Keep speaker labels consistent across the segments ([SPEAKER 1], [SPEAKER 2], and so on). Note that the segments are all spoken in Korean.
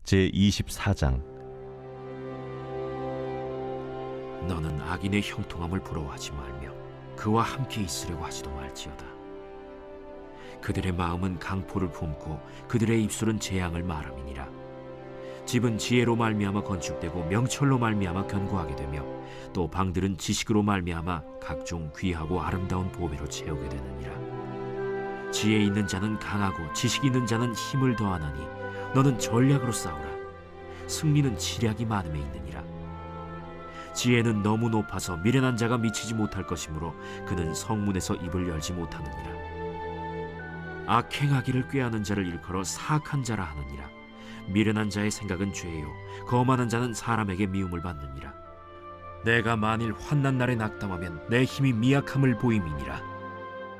[SPEAKER 1] 제24장.
[SPEAKER 2] 너는 악인의 형통함을 부러워하지 말며 그와 함께 있으려고 하지도 말지어다. 그들의 마음은 강포를 품고 그들의 입술은 재앙을 말함이니라. 집은 지혜로 말미암아 건축되고 명철로 말미암아 견고하게 되며 또 방들은 지식으로 말미암아 각종 귀하고 아름다운 보배로 채우게 되느니라. 지혜 있는 자는 강하고 지식 있는 자는 힘을 더하나니 너는 전략으로 싸우라. 승리는 지략이 많음에 있느니라. 지혜는 너무 높아서 미련한 자가 미치지 못할 것이므로 그는 성문에서 입을 열지 못하느니라. 악행하기를 꾀하는 자를 일컬어 사악한 자라 하느니라. 미련한 자의 생각은 죄요 거만한 자는 사람에게 미움을 받느니라. 내가 만일 환난 날에 낙담하면 내 힘이 미약함을 보임이니라.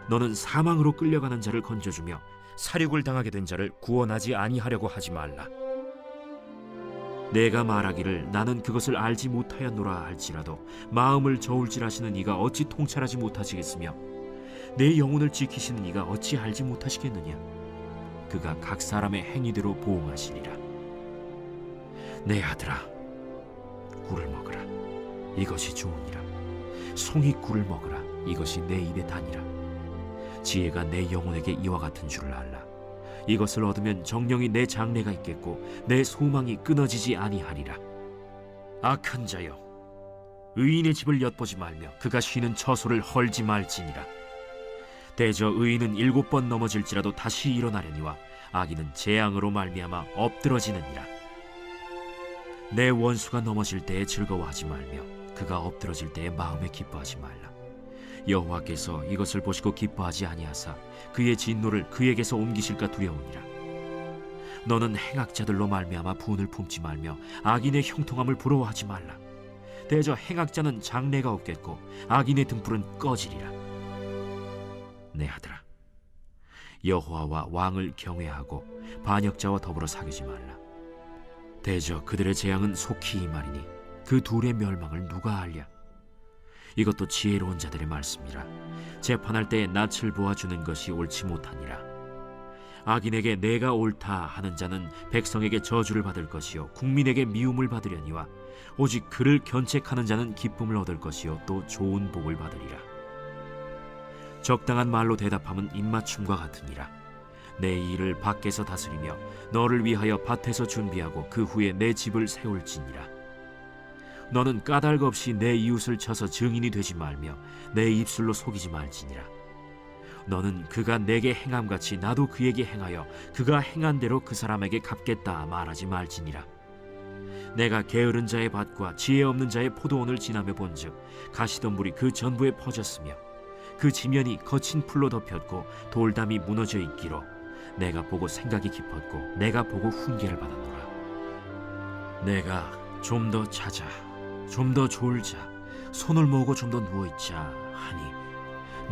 [SPEAKER 2] 너는 사망으로 끌려가는 자를 건져주며 살육을 당하게 된 자를 구원하지 아니하려고 하지 말라. 내가 말하기를 나는 그것을 알지 못하였노라 할지라도 마음을 저울질하시는 이가 어찌 통찰하지 못하시겠으며 내 영혼을 지키시는 이가 어찌 알지 못하시겠느냐. 그가 각 사람의 행위대로 보응하시리라. 내 아들아, 꿀을 먹으라. 이것이 좋으니라. 송이 꿀을 먹으라. 이것이 내 입에 다니라. 지혜가 내 영혼에게 이와 같은 줄을 알라. 이것을 얻으면 정령이 내 장래가 있겠고 내 소망이 끊어지지 아니하리라. 악한 자여, 의인의 집을 엿보지 말며 그가 쉬는 처소를 헐지 말지니라. 대저 의인은 7번 넘어질지라도 다시 일어나려니와 악인은 재앙으로 말미암아 엎드러지느니라. 내 원수가 넘어질 때에 즐거워하지 말며 그가 엎드러질 때에 마음에 기뻐하지 말라. 여호와께서 이것을 보시고 기뻐하지 아니하사 그의 진노를 그에게서 옮기실까 두려우니라. 너는 행악자들로 말미암아 분을 품지 말며 악인의 형통함을 부러워하지 말라. 대저 행악자는 장래가 없겠고 악인의 등불은 꺼지리라. 내 아들아, 여호와와 왕을 경외하고 반역자와 더불어 사귀지 말라. 대저 그들의 재앙은 속히 임하리니 그 둘의 멸망을 누가 알랴. 이것도 지혜로운 자들의 말씀이라. 재판할 때에 낯을 보아주는 것이 옳지 못하니라. 악인에게 내가 옳다 하는 자는 백성에게 저주를 받을 것이요 국민에게 미움을 받으려니와 오직 그를 견책하는 자는 기쁨을 얻을 것이요 또 좋은 복을 받으리라. 적당한 말로 대답함은 입맞춤과 같으니라. 내 일을 밖에서 다스리며 너를 위하여 밭에서 준비하고 그 후에 내 집을 세울지니라. 너는 까닭 없이 내 이웃을 쳐서 증인이 되지 말며 내 입술로 속이지 말지니라. 너는 그가 내게 행함같이 나도 그에게 행하여 그가 행한 대로 그 사람에게 갚겠다 말하지 말지니라. 내가 게으른 자의 밭과 지혜 없는 자의 포도원을 지나며 본즉 가시덤불이 그 전부에 퍼졌으며 그 지면이 거친 풀로 덮였고 돌담이 무너져 있기로 내가 보고 생각이 깊었고 내가 보고 훈계를 받았노라. 내가 좀 더 자자, 좀 더 졸자, 손을 모으고 좀 더 누워있자 하니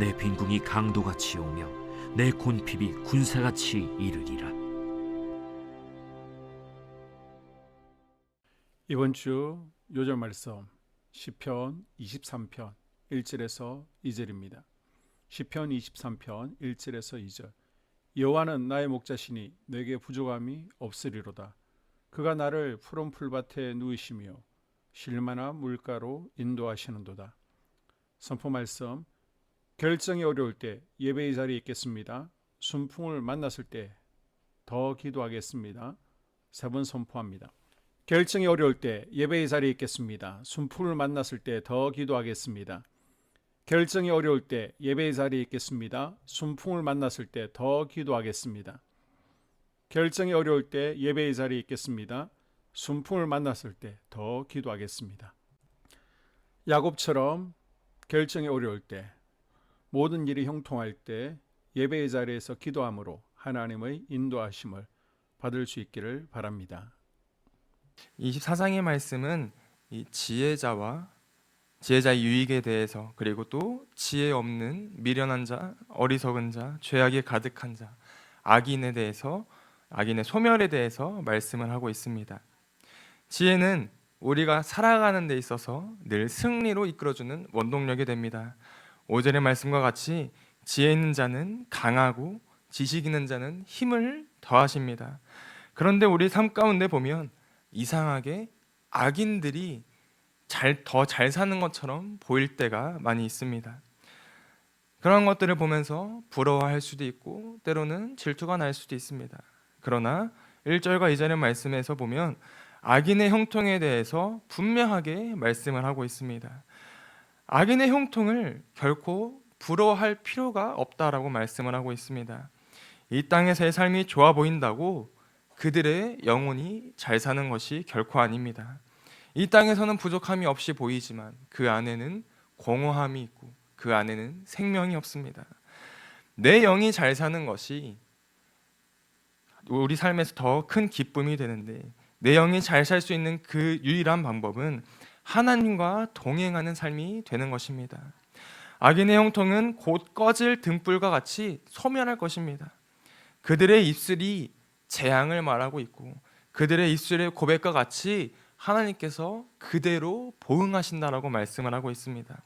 [SPEAKER 2] 내 빈궁이 강도같이 오며 내 곤핍이 군사같이 이르리라.
[SPEAKER 3] 이번 주 요절 말씀 시편 23편 1절에서 2절입니다. 시편 23편 1절에서 2절. 여호와는 나의 목자시니 내게 부족함이 없으리로다. 그가 나를 푸른 풀밭에 누이시며 쉴만한 물가로 인도하시는도다. 선포 말씀. 결정이 어려울 때 예배의 자리에 있겠습니다. 순풍을 만났을 때 더 기도하겠습니다. 3번 선포합니다. 결정이 어려울 때 예배의 자리에 있겠습니다. 순풍을 만났을 때 더 기도하겠습니다. 결정이 어려울 때 예배의 자리에 있겠습니다. 순풍을 만났을 때 더 기도하겠습니다. 결정이 어려울 때 예배의 자리에 있겠습니다. 순풍을 만났을 때 더 기도하겠습니다. 야곱처럼 결정이 어려울 때, 모든 일이 형통할 때 예배의 자리에서 기도함으로 하나님의 인도하심을 받을 수 있기를 바랍니다.
[SPEAKER 4] 24장의 말씀은 이 지혜자의 유익에 대해서, 그리고 또 지혜 없는 미련한 자, 어리석은 자, 죄악에 가득한 자, 악인에 대해서, 악인의 소멸에 대해서 말씀을 하고 있습니다. 지혜는 우리가 살아가는 데 있어서 늘 승리로 이끌어주는 원동력이 됩니다. 5절의 말씀과 같이 지혜 있는 자는 강하고 지식 있는 자는 힘을 더하십니다. 그런데 우리 삶 가운데 보면 이상하게 악인들이 더 잘 사는 것처럼 보일 때가 많이 있습니다. 그런 것들을 보면서 부러워할 수도 있고 때로는 질투가 날 수도 있습니다. 그러나 1절과 2절의 말씀에서 보면 악인의 형통에 대해서 분명하게 말씀을 하고 있습니다. 악인의 형통을 결코 부러워할 필요가 없다라고 말씀을 하고 있습니다. 이 땅에서의 삶이 좋아 보인다고 그들의 영혼이 잘 사는 것이 결코 아닙니다. 이 땅에서는 부족함이 없이 보이지만 그 안에는 공허함이 있고 그 안에는 생명이 없습니다. 내 영이 잘 사는 것이 우리 삶에서 더 큰 기쁨이 되는데 내 영이 잘 살 수 있는 그 유일한 방법은 하나님과 동행하는 삶이 되는 것입니다. 악인의 형통은 곧 꺼질 등불과 같이 소멸할 것입니다. 그들의 입술이 재앙을 말하고 있고 그들의 입술의 고백과 같이 하나님께서 그대로 보응하신다라고 말씀을 하고 있습니다.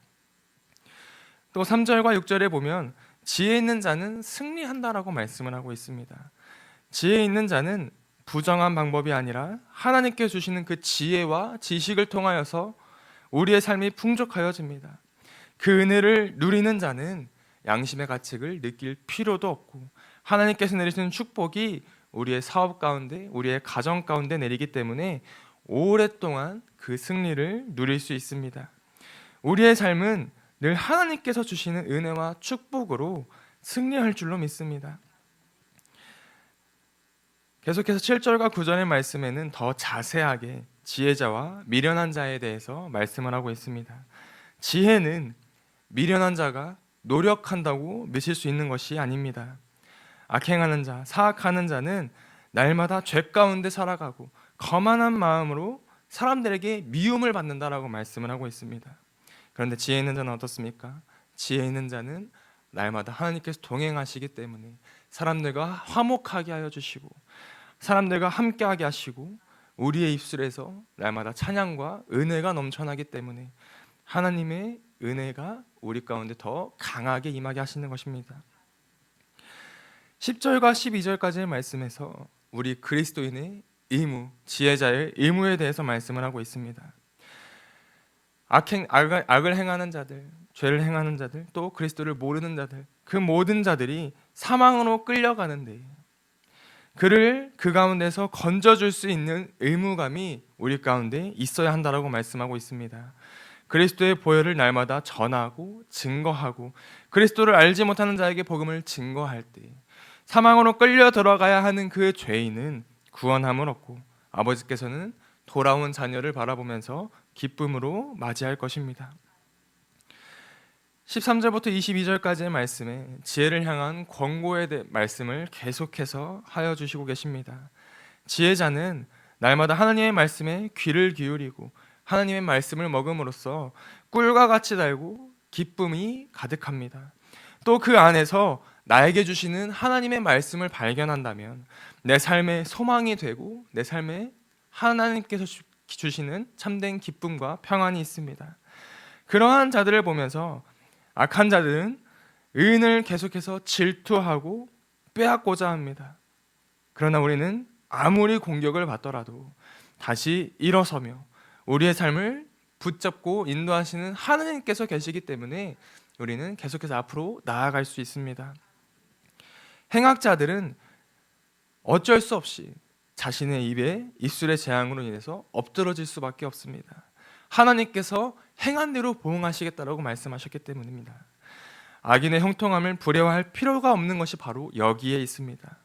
[SPEAKER 4] 또 3절과 6절에 보면 지혜 있는 자는 승리한다라고 말씀을 하고 있습니다. 지혜 있는 자는 부정한 방법이 아니라 하나님께 주시는 그 지혜와 지식을 통하여서 우리의 삶이 풍족하여집니다. 그 은혜를 누리는 자는 양심의 가책을 느낄 필요도 없고 하나님께서 내리시는 축복이 우리의 사업 가운데, 우리의 가정 가운데 내리기 때문에 오랫동안 그 승리를 누릴 수 있습니다. 우리의 삶은 늘 하나님께서 주시는 은혜와 축복으로 승리할 줄로 믿습니다. 계속해서 7절과 9절의 말씀에는 더 자세하게 지혜자와 미련한 자에 대해서 말씀을 하고 있습니다. 지혜는 미련한 자가 노력한다고 미칠 수 있는 것이 아닙니다. 악행하는 자, 사악하는 자는 날마다 죄 가운데 살아가고 거만한 마음으로 사람들에게 미움을 받는다라고 말씀을 하고 있습니다. 그런데 지혜 있는 자는 어떻습니까? 지혜 있는 자는 날마다 하나님께서 동행하시기 때문에 사람들과 화목하게 하여 주시고 사람들과 함께하게 하시고 우리의 입술에서 날마다 찬양과 은혜가 넘쳐나기 때문에 하나님의 은혜가 우리 가운데 더 강하게 임하게 하시는 것입니다. 10절과 12절까지의 말씀에서 우리 그리스도인의 의무, 지혜자의 의무에 대해서 말씀을 하고 있습니다. 악을 행하는 자들, 죄를 행하는 자들, 또 그리스도를 모르는 자들, 그 모든 자들이 사망으로 끌려가는데 그를 그 가운데서 건져줄 수 있는 의무감이 우리 가운데 있어야 한다라고 말씀하고 있습니다. 그리스도의 보혈을 날마다 전하고 증거하고 그리스도를 알지 못하는 자에게 복음을 증거할 때 사망으로 끌려 들어가야 하는 그 죄인은 구원함을 얻고 아버지께서는 돌아온 자녀를 바라보면서 기쁨으로 맞이할 것입니다. 13절부터 22절까지의 말씀에 지혜를 향한 권고의 말씀을 계속해서 하여 주시고 계십니다. 지혜자는 날마다 하나님의 말씀에 귀를 기울이고 하나님의 말씀을 먹음으로써 꿀과 같이 달고 기쁨이 가득합니다. 또 그 안에서 나에게 주시는 하나님의 말씀을 발견한다면 내 삶의 소망이 되고 내 삶에 하나님께서 주시는 참된 기쁨과 평안이 있습니다. 그러한 자들을 보면서 악한 자들은 의인을 계속해서 질투하고 빼앗고자 합니다. 그러나 우리는 아무리 공격을 받더라도 다시 일어서며 우리의 삶을 붙잡고 인도하시는 하나님께서 계시기 때문에 우리는 계속해서 앞으로 나아갈 수 있습니다. 행악자들은 어쩔 수 없이 자신의 입술의 재앙으로 인해서 엎드러질 수밖에 없습니다. 하나님께서 행한 대로 보응하시겠다라고 말씀하셨기 때문입니다. 악인의 형통함을 두려워할 필요가 없는 것이 바로 여기에 있습니다.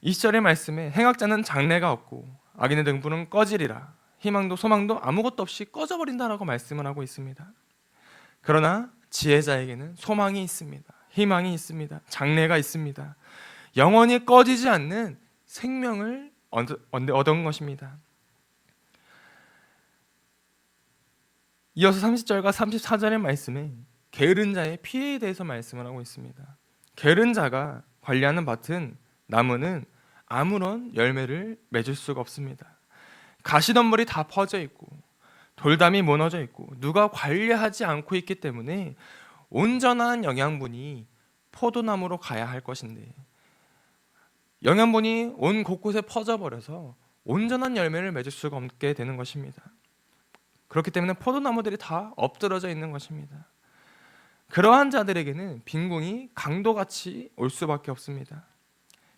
[SPEAKER 4] 20절의 말씀에 행악자는 장래가 없고 악인의 등불은 꺼지리라 희망도 소망도 아무것도 없이 꺼져버린다라고 말씀을 하고 있습니다. 그러나 지혜자에게는 소망이 있습니다. 희망이 있습니다. 장래가 있습니다. 영원히 꺼지지 않는 생명을 얻은 것입니다. 이어서 30절과 34절의 말씀에 게으른 자의 피해에 대해서 말씀을 하고 있습니다. 게으른 자가 관리하는 밭은 나무는 아무런 열매를 맺을 수가 없습니다. 가시덤불이 다 퍼져 있고 돌담이 무너져 있고 누가 관리하지 않고 있기 때문에 온전한 영양분이 포도나무로 가야 할 것인데 영양분이 온 곳곳에 퍼져버려서 온전한 열매를 맺을 수가 없게 되는 것입니다. 그렇기 때문에 포도나무들이 다 엎드러져 있는 것입니다. 그러한 자들에게는 빈궁이 강도같이 올 수밖에 없습니다.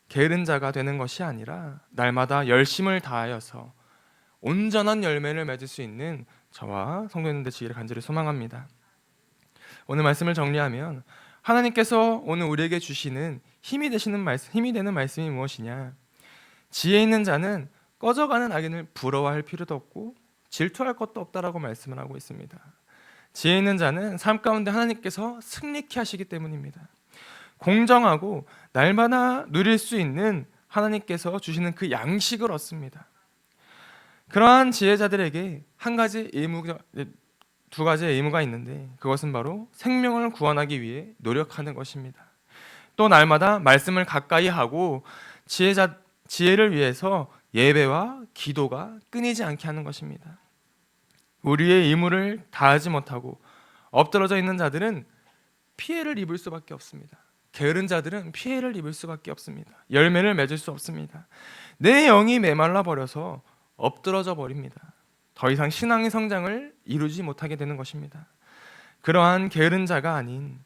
[SPEAKER 4] 게으른 자가 되는 것이 아니라 날마다 열심을 다하여서 온전한 열매를 맺을 수 있는 저와 성도님 되시기를 간절히 소망합니다. 오늘 말씀을 정리하면 하나님께서 오늘 우리에게 주시는 힘이 되는 말씀이 무엇이냐? 지혜 있는 자는 꺼져가는 악인을 부러워할 필요도 없고 질투할 것도 없다라고 말씀을 하고 있습니다. 지혜 있는 자는 삶 가운데 하나님께서 승리케 하시기 때문입니다. 공정하고 날마다 누릴 수 있는 하나님께서 주시는 그 양식을 얻습니다. 그러한 지혜자들에게 두 가지의 의무가 있는데 그것은 바로 생명을 구원하기 위해 노력하는 것입니다. 또 날마다 말씀을 가까이 하고 지혜를 위해서 예배와 기도가 끊이지 않게 하는 것입니다. 우리의 의무를 다하지 못하고 엎드러져 있는 자들은 피해를 입을 수밖에 없습니다. 게으른 자들은 피해를 입을 수밖에 없습니다. 열매를 맺을 수 없습니다. 내 영이 메말라 버려서 엎드러져 버립니다. 더 이상 신앙의 성장을 이루지 못하게 되는 것입니다. 그러한 게으른 자가 아닌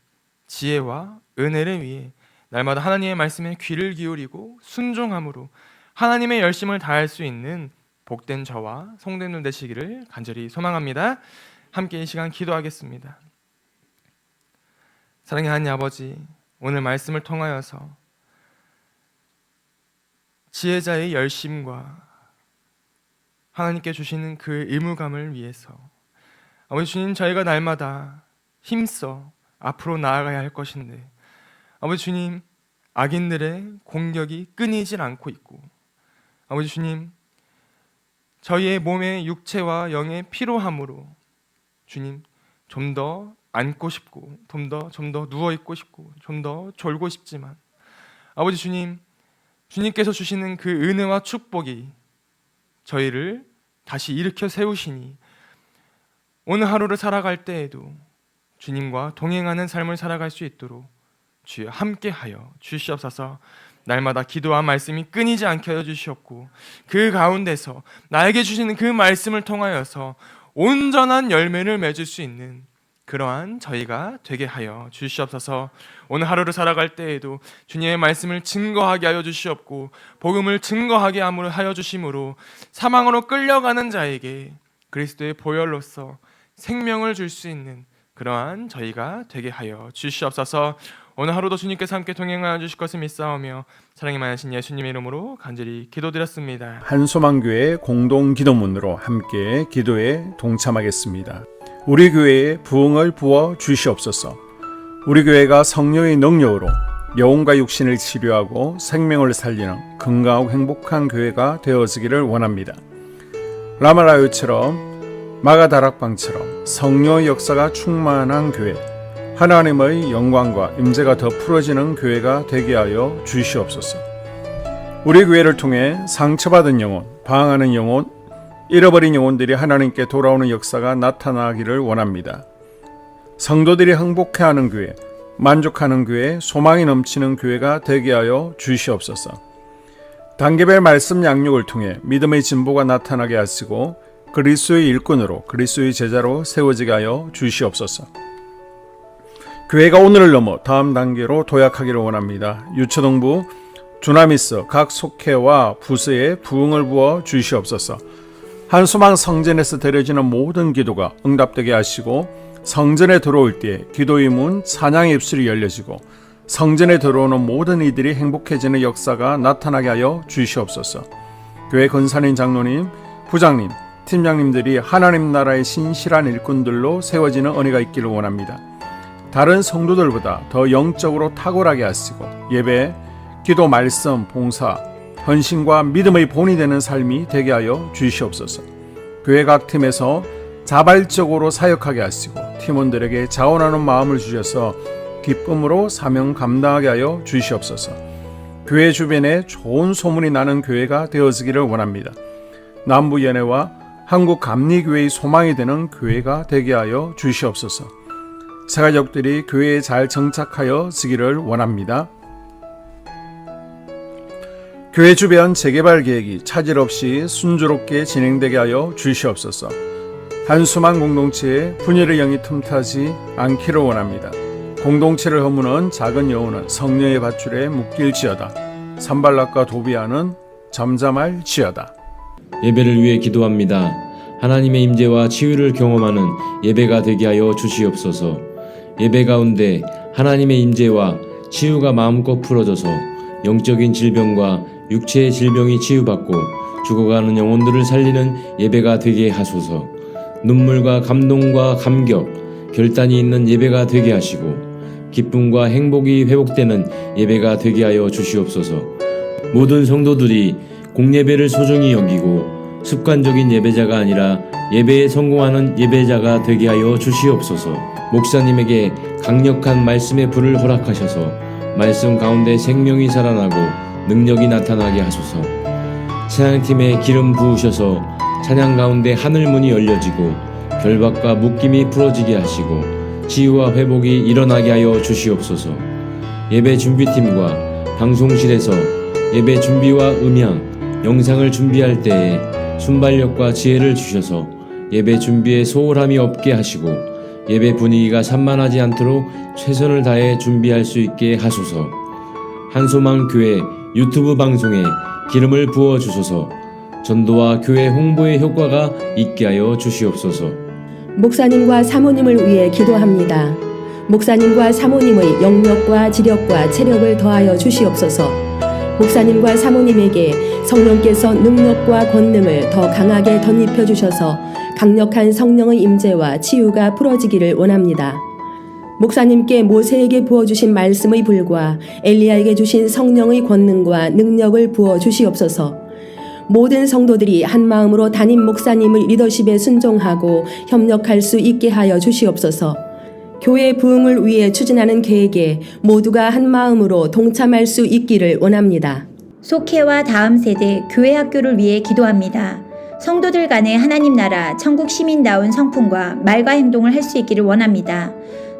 [SPEAKER 4] 지혜와 은혜를 위해 날마다 하나님의 말씀에 귀를 기울이고 순종함으로 하나님의 열심을 다할 수 있는 복된 저와 성도님 되시기를 간절히 소망합니다. 함께 이 시간 기도하겠습니다. 사랑의 하나님 아버지, 오늘 말씀을 통하여서 지혜자의 열심과 하나님께 주시는 그 의무감을 위해서 아버지 주님, 저희가 날마다 힘써 앞으로 나아가야 할 것인데 아버지 주님, 악인들의 공격이 끊이질 않고 있고 아버지 주님, 저희의 몸의 육체와 영의 피로함으로 주님 좀 더 앉고 싶고 좀 더 누워 있고 싶고 좀 더 졸고 싶지만 아버지 주님, 주님께서 주시는 그 은혜와 축복이 저희를 다시 일으켜 세우시니 오늘 하루를 살아갈 때에도 주님과 동행하는 삶을 살아갈 수 있도록 주여 함께하여 주시옵소서. 날마다 기도와 말씀이 끊이지 않게 하여 주시옵고 그 가운데서 나에게 주시는 그 말씀을 통하여서 온전한 열매를 맺을 수 있는 그러한 저희가 되게 하여 주시옵소서. 오늘 하루를 살아갈 때에도 주님의 말씀을 증거하게 하여 주시옵고 복음을 증거하게 하여 주심으로 사망으로 끌려가는 자에게 그리스도의 보혈로서 생명을 줄 수 있는 그러한 저희가 되게 하여 주시옵소서. 오늘 하루도 주님께서 함께 동행하여 주실 것을 믿사오며 사랑이 많으신 예수님의 이름으로 간절히 기도드렸습니다.
[SPEAKER 3] 한소망교회 공동 기도문으로 함께 기도에 동참하겠습니다. 우리 교회에 부흥을 부어 주시옵소서. 우리 교회가 성령의 능력으로 영혼과 육신을 치료하고 생명을 살리는 건강하고 행복한 교회가 되어지기를 원합니다. 라말라요처럼 마가다락방처럼 성령의 역사가 충만한 교회, 하나님의 영광과 임재가 더 풀어지는 교회가 되게 하여 주시옵소서. 우리 교회를 통해 상처받은 영혼, 방황하는 영혼, 잃어버린 영혼들이 하나님께 돌아오는 역사가 나타나기를 원합니다. 성도들이 행복해하는 교회, 만족하는 교회, 소망이 넘치는 교회가 되게 하여 주시옵소서. 단계별 말씀 양육을 통해 믿음의 진보가 나타나게 하시고 그리스도의 일꾼으로 그리스도의 제자로 세워지게 하여 주시옵소서. 교회가 오늘을 넘어 다음 단계로 도약하기를 원합니다. 유초동부 주나미스 각 속회와 부서에 부흥을 부어 주시옵소서. 한소망 성전에서 드려지는 모든 기도가 응답되게 하시고 성전에 들어올 때 기도의 문, 찬양의 입술이 열려지고 성전에 들어오는 모든 이들이 행복해지는 역사가 나타나게 하여 주시옵소서. 교회 권사님, 장로님, 부장님, 팀장님들이 하나님 나라의 신실한 일꾼들로 세워지는 은혜가 있기를 원합니다. 다른 성도들보다 더 영적으로 탁월하게 하시고 예배, 기도, 말씀, 봉사, 헌신과 믿음의 본이 되는 삶이 되게 하여 주시옵소서. 교회 각 팀에서 자발적으로 사역하게 하시고 팀원들에게 자원하는 마음을 주셔서 기쁨으로 사명 감당하게 하여 주시옵소서. 교회 주변에 좋은 소문이 나는 교회가 되어지기를 원합니다. 남부연회와 한국감리교회의 소망이 되는 교회가 되게 하여 주시옵소서. 새 가족들이 교회에 잘 정착하여 지기를 원합니다. 교회 주변 재개발 계획이 차질 없이 순조롭게 진행되게 하여 주시옵소서. 한수만 공동체에 분열의 영이 틈타지 않기를 원합니다. 공동체를 허무는 작은 여우는 성령의 밧줄에 묶일지어다. 산발락과 도비아는 잠잠할지어다.
[SPEAKER 1] 예배를 위해 기도합니다. 하나님의 임재와 치유를 경험하는 예배가 되게 하여 주시옵소서. 예배 가운데 하나님의 임재와 치유가 마음껏 풀어져서 영적인 질병과 육체의 질병이 치유받고 죽어가는 영혼들을 살리는 예배가 되게 하소서. 눈물과 감동과 감격, 결단이 있는 예배가 되게 하시고 기쁨과 행복이 회복되는 예배가 되게 하여 주시옵소서. 모든 성도들이 공예배를 소중히 여기고 습관적인 예배자가 아니라 예배에 성공하는 예배자가 되게 하여 주시옵소서. 목사님에게 강력한 말씀의 불을 허락하셔서 말씀 가운데 생명이 살아나고 능력이 나타나게 하소서. 찬양팀에 기름 부으셔서 찬양 가운데 하늘문이 열려지고 결박과 묶임이 풀어지게 하시고 치유와 회복이 일어나게 하여 주시옵소서. 예배 준비팀과 방송실에서 예배 준비와 음향, 영상을 준비할 때에 순발력과 지혜를 주셔서 예배 준비에 소홀함이 없게 하시고 예배 분위기가 산만하지 않도록 최선을 다해 준비할 수 있게 하소서. 한소망 교회 유튜브 방송에 기름을 부어 주소서. 전도와 교회 홍보의 효과가 있게 하여 주시옵소서.
[SPEAKER 5] 목사님과 사모님을 위해 기도합니다. 목사님과 사모님의 영력과 지력과 체력을 더하여 주시옵소서. 목사님과 사모님에게 성령께서 능력과 권능을 더 강하게 덧입혀 주셔서 강력한 성령의 임재와 치유가 풀어지기를 원합니다. 목사님께 모세에게 부어주신 말씀의 불과 엘리야에게 주신 성령의 권능과 능력을 부어 주시옵소서. 모든 성도들이 한 마음으로 담임 목사님의 리더십에 순종하고 협력할 수 있게 하여 주시옵소서. 교회 부흥을 위해 추진하는 계획에 모두가 한 마음으로 동참할 수 있기를 원합니다.
[SPEAKER 6] 속회와 다음 세대 교회 학교를 위해 기도합니다. 성도들 간의 하나님 나라 천국 시민다운 성품과 말과 행동을 할 수 있기를 원합니다.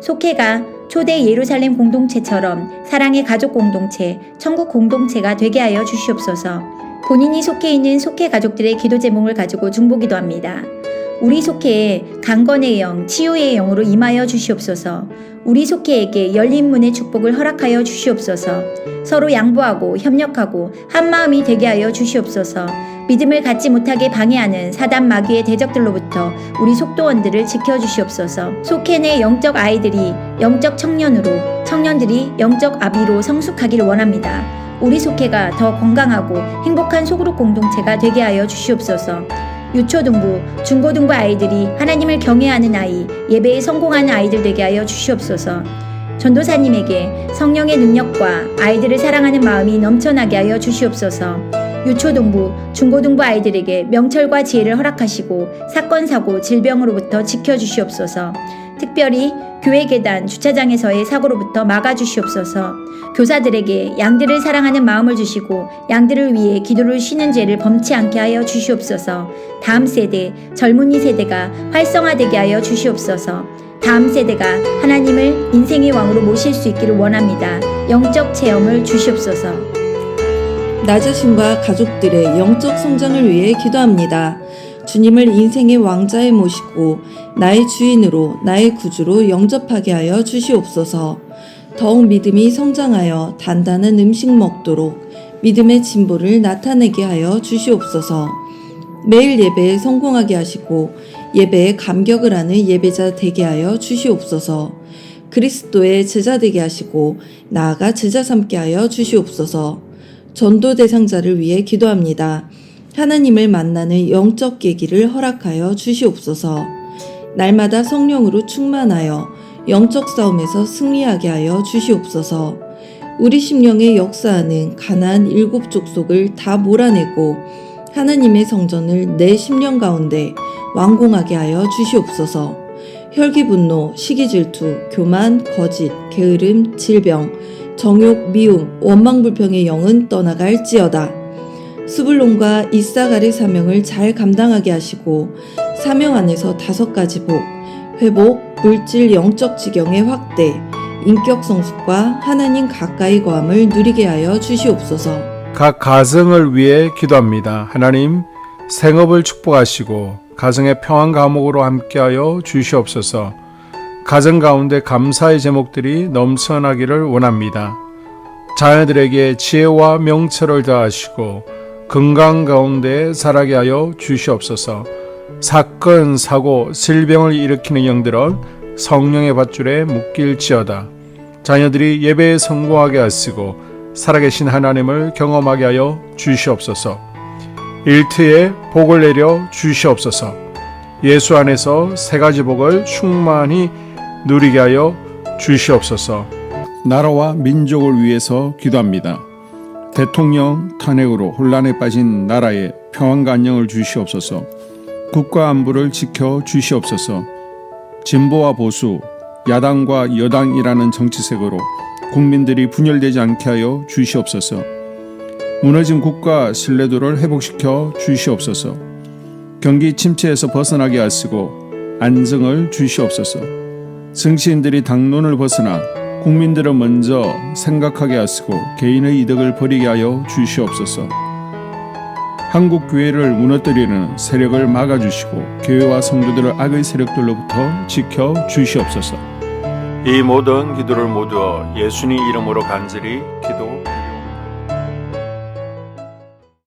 [SPEAKER 6] 속회가 초대 예루살렘 공동체처럼 사랑의 가족 공동체, 천국 공동체가 되게 하여 주시옵소서. 본인이 속해 있는 속회 가족들의 기도 제목을 가지고 중보기도합니다. 우리 속회에 강건의 영, 치유의 영으로 임하여 주시옵소서. 우리 속회에게 열린 문의 축복을 허락하여 주시옵소서. 서로 양보하고 협력하고 한마음이 되게 하여 주시옵소서. 믿음을 갖지 못하게 방해하는 사단 마귀의 대적들로부터 우리 속도원들을 지켜주시옵소서. 속회 내 영적 아이들이 영적 청년으로, 청년들이 영적 아비로 성숙하기를 원합니다. 우리 속회가 더 건강하고 행복한 소그룹 공동체가 되게 하여 주시옵소서. 유초등부, 중고등부 아이들이 하나님을 경외하는 아이, 예배에 성공하는 아이들 되게 하여 주시옵소서. 전도사님에게 성령의 능력과 아이들을 사랑하는 마음이 넘쳐나게 하여 주시옵소서. 유초등부, 중고등부 아이들에게 명철과 지혜를 허락하시고 사건, 사고, 질병으로부터 지켜주시옵소서. 특별히 교회 계단, 주차장에서의 사고로부터 막아주시옵소서. 교사들에게 양들을 사랑하는 마음을 주시고 양들을 위해 기도를 쉬는 죄를 범치 않게 하여 주시옵소서. 다음 세대, 젊은이 세대가 활성화되게 하여 주시옵소서. 다음 세대가 하나님을 인생의 왕으로 모실 수 있기를 원합니다. 영적 체험을 주시옵소서.
[SPEAKER 7] 나 자신과 가족들의 영적 성장을 위해 기도합니다. 주님을 인생의 왕자에 모시고 나의 주인으로 나의 구주로 영접하게 하여 주시옵소서. 더욱 믿음이 성장하여 단단한 음식 먹도록 믿음의 진보를 나타내게 하여 주시옵소서. 매일 예배에 성공하게 하시고 예배에 감격을 하는 예배자 되게 하여 주시옵소서. 그리스도의 제자 되게 하시고 나아가 제자 삼게 하여 주시옵소서. 전도 대상자를 위해 기도합니다. 하나님을 만나는 영적 계기를 허락하여 주시옵소서. 날마다 성령으로 충만하여 영적 싸움에서 승리하게 하여 주시옵소서. 우리 심령에 역사하는 가나안 7 족속을 다 몰아내고 하나님의 성전을 내 심령 가운데 완공하게 하여 주시옵소서. 혈기 분노, 시기 질투, 교만, 거짓, 게으름, 질병, 정욕, 미움, 원망불평의 영은 떠나갈지어다. 스불론과 이사갈의 사명을 잘 감당하게 하시고 사명 안에서 5가지 복, 회복, 물질 영적 지경의 확대, 인격 성숙과 하나님 가까이 거함을 누리게 하여 주시옵소서.
[SPEAKER 3] 각 가정을 위해 기도합니다. 하나님, 생업을 축복하시고 가정의 평안 감옥으로 함께하여 주시옵소서. 가정 가운데 감사의 제목들이 넘쳐나기를 원합니다. 자녀들에게 지혜와 명철을 더하시고 건강 가운데 자라게 하여 주시옵소서. 사건, 사고, 질병을 일으키는 영들은 성령의 밧줄에 묶일지어다. 자녀들이 예배에 성공하게 하시고 살아계신 하나님을 경험하게 하여 주시옵소서. 일터에 복을 내려 주시옵소서. 예수 안에서 세 가지 복을 충만히 누리게 하여 주시옵소서. 나라와 민족을 위해서 기도합니다. 대통령 탄핵으로 혼란에 빠진 나라에 평안과 안녕을 주시옵소서. 국가 안보를 지켜 주시옵소서. 진보와 보수, 야당과 여당이라는 정치색으로 국민들이 분열되지 않게 하여 주시옵소서. 무너진 국가 신뢰도를 회복시켜 주시옵소서. 경기 침체에서 벗어나게 하시고 안정을 주시옵소서. 정치인들이 당론을 벗어나 국민들을 먼저 생각하게 하시고 개인의 이득을 버리게 하여 주시옵소서. 한국 교회를 무너뜨리는 세력을 막아주시고 교회와 성도들을 악의 세력들로부터 지켜 주시옵소서. 이 모든 기도를 모두 예수님 이름으로 간절히 기도합니다.